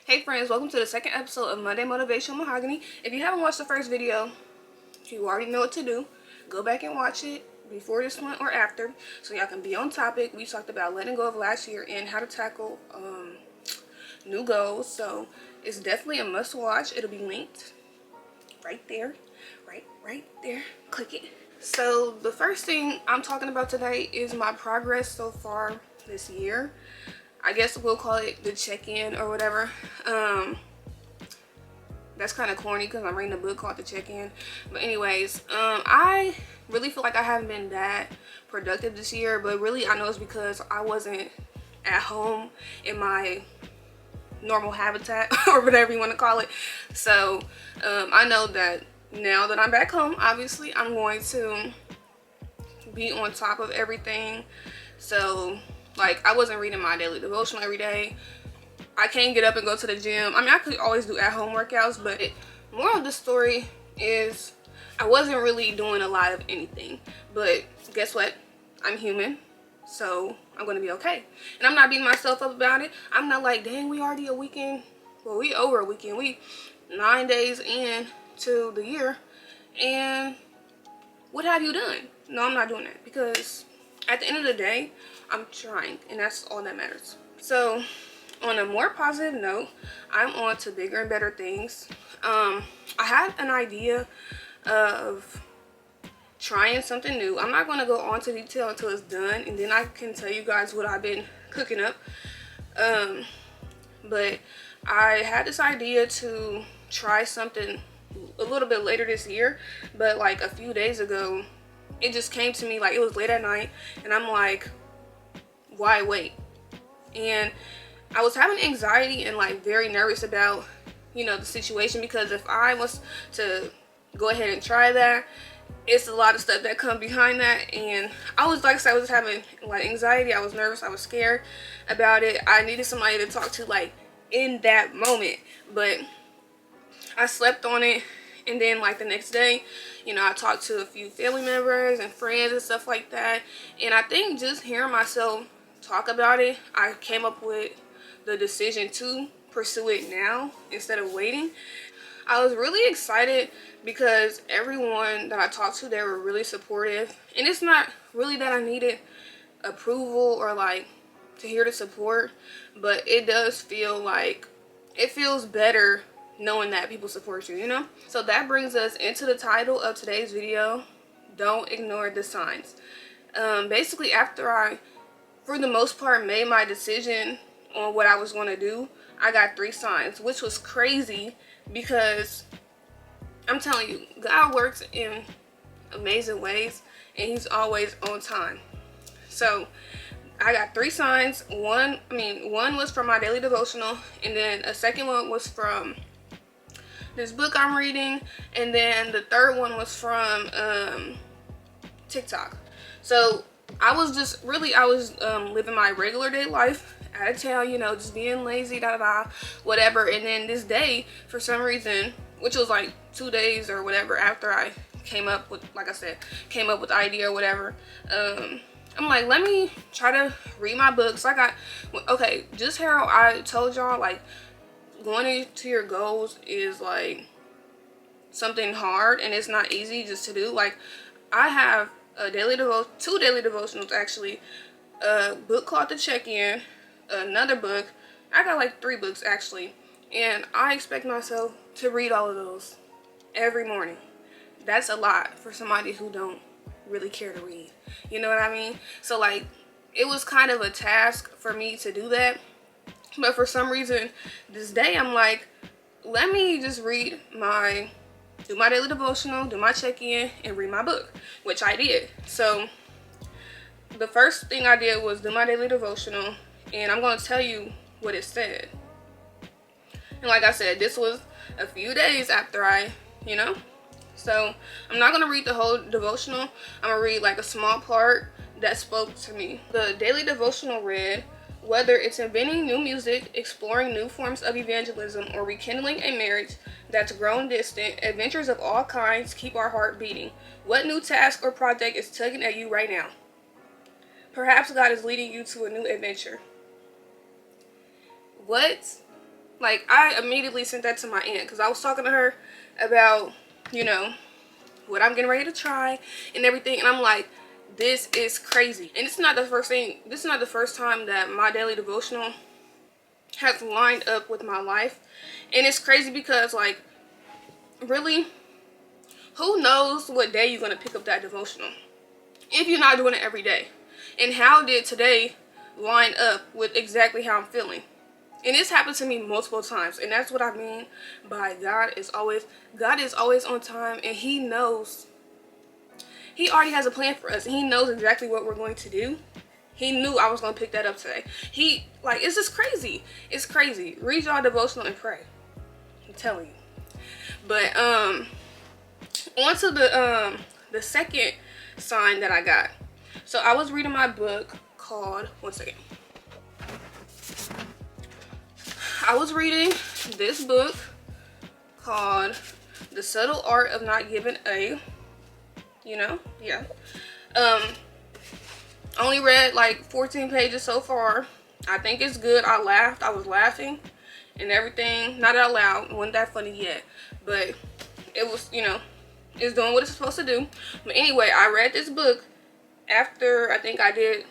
Hey friends, welcome to the second episode of Monday Motivation with Mahogany. If you haven't watched the first video, you already know what to do. Go back and watch it before this one or after so y'all can be on topic. We talked about letting go of last year and how to tackle new goals. So it's definitely a must watch. It'll be linked right there. Right there. Click it. So the first thing I'm talking about today is my progress so far this year. I guess we'll call it the check-in or whatever. That's kind of corny because I'm reading a book called The Check-In. But anyways, I really feel like I haven't been that productive this year. But really, I know it's because I wasn't at home in my normal habitat or whatever you want to call it. So I know that now that I'm back home, obviously, I'm going to be on top of everything. So like, I wasn't reading my daily devotional every day. I can't get up and go to the gym. I mean, I could always do at-home workouts, but moral of the story is I wasn't really doing a lot of anything. But guess what? I'm human, so I'm going to be okay. And I'm not beating myself up about it. I'm not like, dang, we already a weekend. Well, we over a weekend. We 9 days into the year. And what have you done? No, I'm not doing that because at the end of the day, I'm trying, and that's all that matters. So on a more positive note, I'm on to bigger and better things. I had an idea of trying something new. I'm not going to go on to detail until it's done, and then I can tell you guys what I've been cooking up. But I had this idea to try something a little bit later this year, but like a few days ago, it just came to me. Like, it was late at night, and I'm like, why wait? And I was having anxiety and like very nervous about, you know, the situation, because if I was to go ahead and try that, it's a lot of stuff that come behind that. And I was, like I said, I was having like anxiety. I was nervous. I was scared about it. I needed somebody to talk to like in that moment. But I slept on it, and then like the next day, you know, I talked to a few family members and friends and stuff like that. And I think just hearing myself talk about it, I came up with the decision to pursue it now instead of waiting. I was really excited because everyone that I talked to, they were really supportive. And it's not really that I needed approval or like to hear the support, but it does feel like it feels better knowing that people support you, you know? So that brings us into the title of today's video, Don't Ignore the Signs. Basically, after I, for the most part, made my decision on what I was going to do, I got 3 signs, which was crazy because I'm telling you, God works in amazing ways, and he's always on time. So I got 3 signs. One was from my daily devotional, and then a second one was from this book I'm reading, and then the third one was from TikTok. So I was just really, living my regular day life out of town, you know, just being lazy, whatever. And then this day, for some reason, which was like 2 days or whatever after I came up with, like I said, came up with the idea or whatever, I'm like, let me try to read my books. Okay, just how I told y'all, like, going into your goals is like something hard, and it's not easy just to do. Like, I have a two daily devotionals actually, a book called The Check-In, another book. I got like 3 books actually, and I expect myself to read all of those every morning. That's a lot for somebody who don't really care to read, you know what I mean? So like, it was kind of a task for me to do that. But for some reason, this day, I'm like, let me just do my daily devotional, do my check-in, and read my book, which I did. So the first thing I did was do my daily devotional, and I'm going to tell you what it said. And like I said, this was a few days after I, you know. So I'm not going to read the whole devotional. I'm going to read like a small part that spoke to me. The daily devotional read, whether it's inventing new music, exploring new forms of evangelism, or rekindling a marriage that's grown distant, adventures of all kinds keep our heart beating. What new task or project is tugging at you right now? Perhaps God is leading you to a new adventure. What Like, I immediately sent that to my aunt because I was talking to her about, you know, what I'm getting ready to try and everything. And I'm like, this is crazy. And this is not the first time that my daily devotional has lined up with my life. And it's crazy because, like, really, who knows what day you're going to pick up that devotional if you're not doing it every day? And how did today line up with exactly how I'm feeling? And this happened to me multiple times. And that's what I mean by God is always on time, and he knows. He already has a plan for us, and he knows exactly what we're going to do. He knew I was going to pick that up today. It's just crazy. It's crazy. Read y'all devotional and pray. I'm telling you. But on to the second sign that I got. So I was reading my book called, one second. I was reading this book called The Subtle Art of Not Giving a, yeah. Only read like 14 pages so far. I think it's good. I laughed. I was laughing and everything. Not out loud. Wasn't that funny yet. But it was, it's doing what it's supposed to do. But anyway, I read this book after I think I did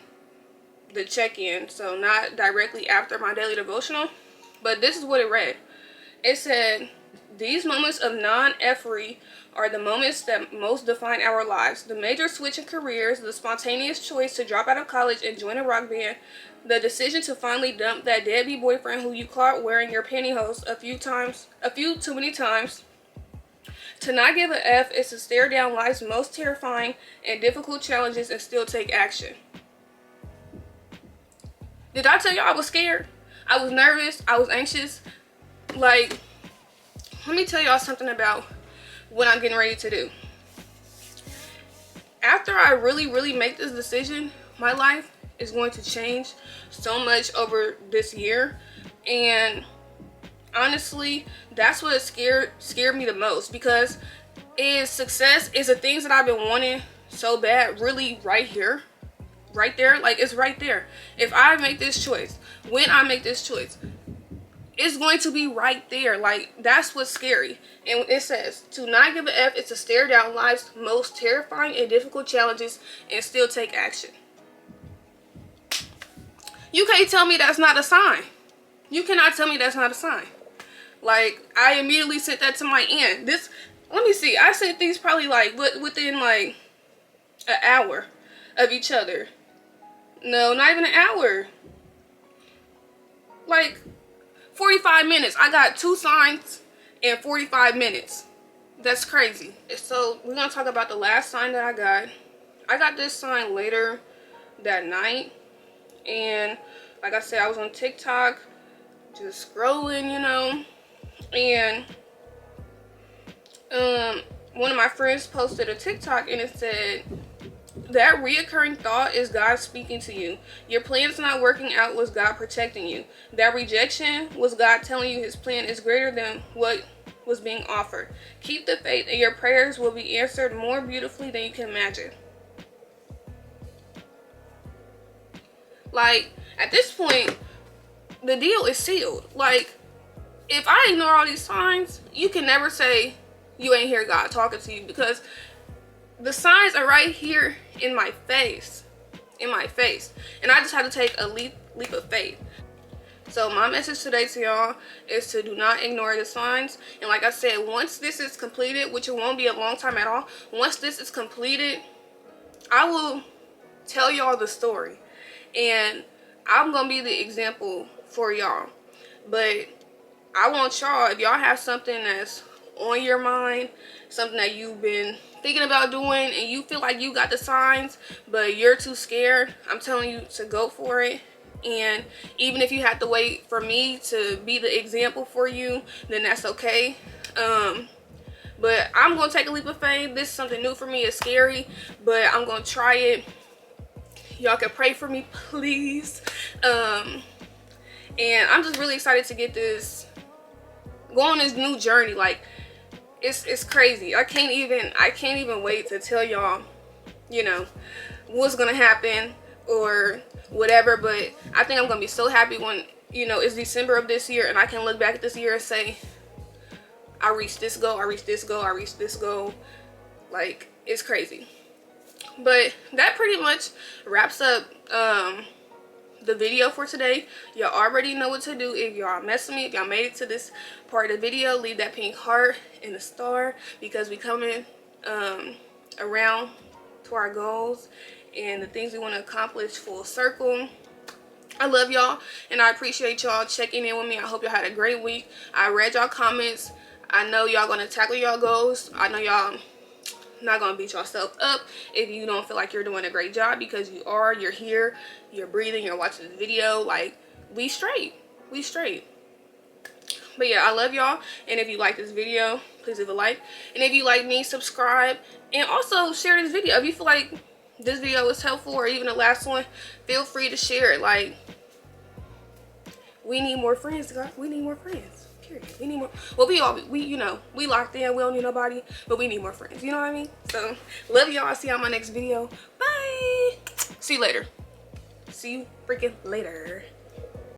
the check-in. So not directly after my daily devotional. But this is what it read. It said, these moments of non-effery are the moments that most define our lives. The major switch in careers, the spontaneous choice to drop out of college and join a rock band, the decision to finally dump that deadbeat boyfriend who you caught wearing your pantyhose a few too many times. To not give a F is to stare down life's most terrifying and difficult challenges and still take action. Did I tell you I was scared? I was nervous. I was anxious. Like, let me tell y'all something about what I'm getting ready to do. After I really make this decision, my life is going to change so much over this year. And honestly, that's what scared me the most, because success is the things that I've been wanting so bad really right here. Right there. Like, it's right there. If I make this choice, when I make this choice, it's going to be right there. Like, that's what's scary. And it says, to not give a F is to stare down life's most terrifying and difficult challenges and still take action. You can't tell me that's not a sign. You cannot tell me that's not a sign. Like, I immediately sent that to my aunt. Let me see. I sent these probably like within like an hour of each other. No, not even an hour. Like 45 minutes. I got 2 signs in 45 minutes. That's crazy. So we're going to talk about the last sign that I got. I got this sign later that night. And like I said, I was on TikTok just scrolling, And one of my friends posted a TikTok and it said, that reoccurring thought is God speaking to you. Your plans not working out was God protecting you. That rejection was God telling you his plan is greater than what was being offered. Keep the faith and your prayers will be answered more beautifully than you can imagine. Like, at this point, the deal is sealed. Like, if I ignore all these signs, you can never say you ain't hear God talking to you, because the signs are right here in my face. And I just had to take a leap of faith. So my message today to y'all is to do not ignore the signs. And like I said, once this is completed, which it won't be a long time at all, once this is completed, I will tell y'all the story. And I'm going to be the example for y'all. But I want y'all, if y'all have something that's on your mind, something that you've been thinking about doing and you feel like you got the signs but you're too scared, I'm telling you to go for it. And even if you have to wait for me to be the example for you, then that's okay. But I'm gonna take a leap of faith. This is something new for me. It's scary, but I'm gonna try it. Y'all can pray for me, please. And I'm just really excited to get go on this new journey. Like, it's crazy. I can't even wait to tell y'all, what's gonna happen or whatever. But I think I'm gonna be so happy when you know, it's December of this year and I can look back at this year and say, I reached this goal, I reached this goal, I reached this goal. Like, it's crazy. But that pretty much wraps up the video for today. Y'all already know what to do. If y'all mess with me, if y'all made it to this part of the video, leave that pink heart and a star, because we coming around to our goals and the things we want to accomplish full circle. I love y'all and I appreciate y'all checking in with me. I hope y'all had a great week. I read y'all comments. I know y'all gonna tackle y'all goals. I know y'all not gonna beat yourself up if you don't feel like you're doing a great job, because you are. You're here, you're breathing, you're watching the video. Like, we straight, we straight. But yeah, I love y'all, and if you like this video, please leave a like, and if you like me, subscribe, and also share this video. If you feel like this video was helpful, or even the last one, feel free to share it. Like, we need more friends, guys. We need more friends. Period. We need more. Well, you know, we locked in. We don't need nobody, but we need more friends. You know what I mean? So, love y'all. See you on my next video. Bye. See you later. See you freaking later.